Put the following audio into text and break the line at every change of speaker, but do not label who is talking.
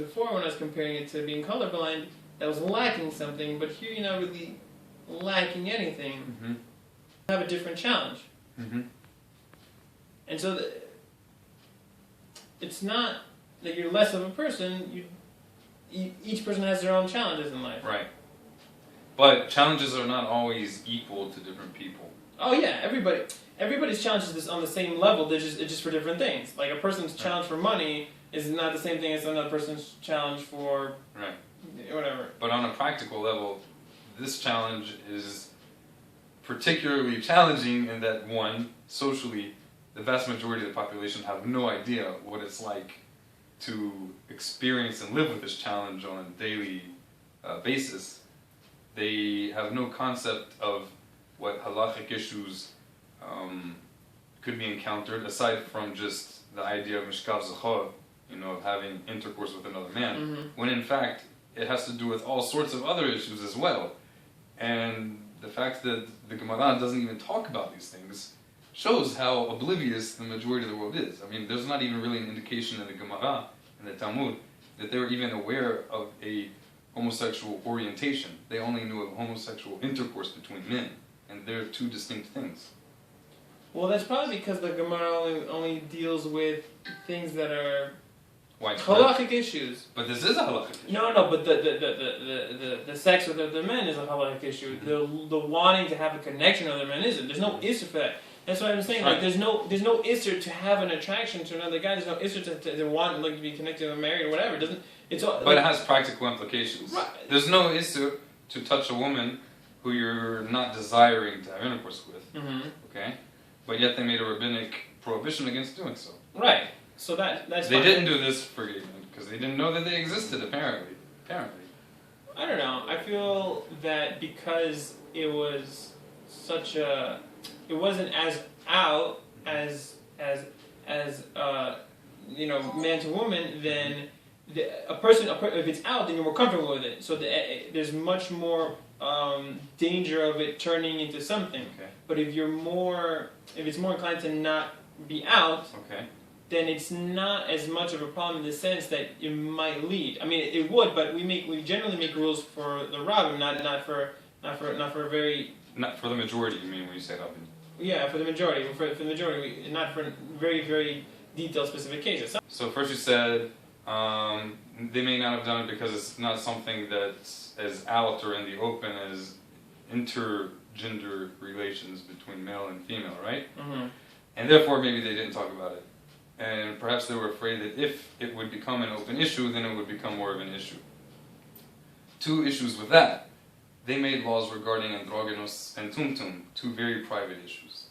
Before, when I was comparing it to being colorblind, that was lacking something, but here you're not really lacking anything.
Mm-hmm.
You have a different challenge.
Mm-hmm.
And so it's not that you're less of a person. Each person has their own challenges in life.
Right. But challenges are not always equal to different people.
Oh yeah, everybody's challenge is on the same level. It's just for different things. Like a person's challenge for money is not the same thing as another person's challenge for whatever.
But on a practical level, this challenge is particularly challenging in that, one, socially, the vast majority of the population have no idea what it's like to experience and live with this challenge on a daily basis. They have no concept of what halachic issues could be encountered, aside from just the idea of mishkav zachor, of having intercourse with another man, when in fact it has to do with all sorts of other issues as well. And the fact that the Gemara doesn't even talk about these things shows how oblivious the majority of the world is. I mean, there's not even really an indication in the Gemara, in the Talmud, that they were even aware of a homosexual orientation. They only knew of homosexual intercourse between men, and they're two distinct things.
Well, that's probably because the Gemara only deals with things that are halachic issues.
But this is a halachic issue.
No, but the sex with other men is a halachic issue. The wanting to have a connection with other men isn't. There's no issur for that. That's what I'm saying. Like, there's no issur to have an attraction to another guy. There's no issur to want to be connected or married or whatever.
But it has practical implications.
Right.
There's no issur to touch a woman who you're not desiring to have intercourse with.
Mm-hmm.
Okay, but yet they made a rabbinic prohibition against doing so.
Right. So that's
they
fine.
didn't do this for gay men because they didn't know that they existed. Apparently.
I don't know. I feel that because it was it wasn't as out as man to woman, then a person if it's out, then you're more comfortable with it. So there's much more danger of it turning into something.
Okay.
But if it's more inclined to not be out, then it's not as much of a problem in the sense that it might lead. I mean, it would, but we generally make rules for the rabbin, not for
the majority. You mean when you say rabbin?
Yeah, for the majority. For the majority, not for very, very detailed specific cases.
So first you said they may not have done it because it's not something that's as out or in the open as intergender relations between male and female, right?
Mm-hmm.
And therefore maybe they didn't talk about it. And perhaps they were afraid that if it would become an open issue, then it would become more of an issue. Two issues with that. They made laws regarding androgynous and tumtum, two very private issues.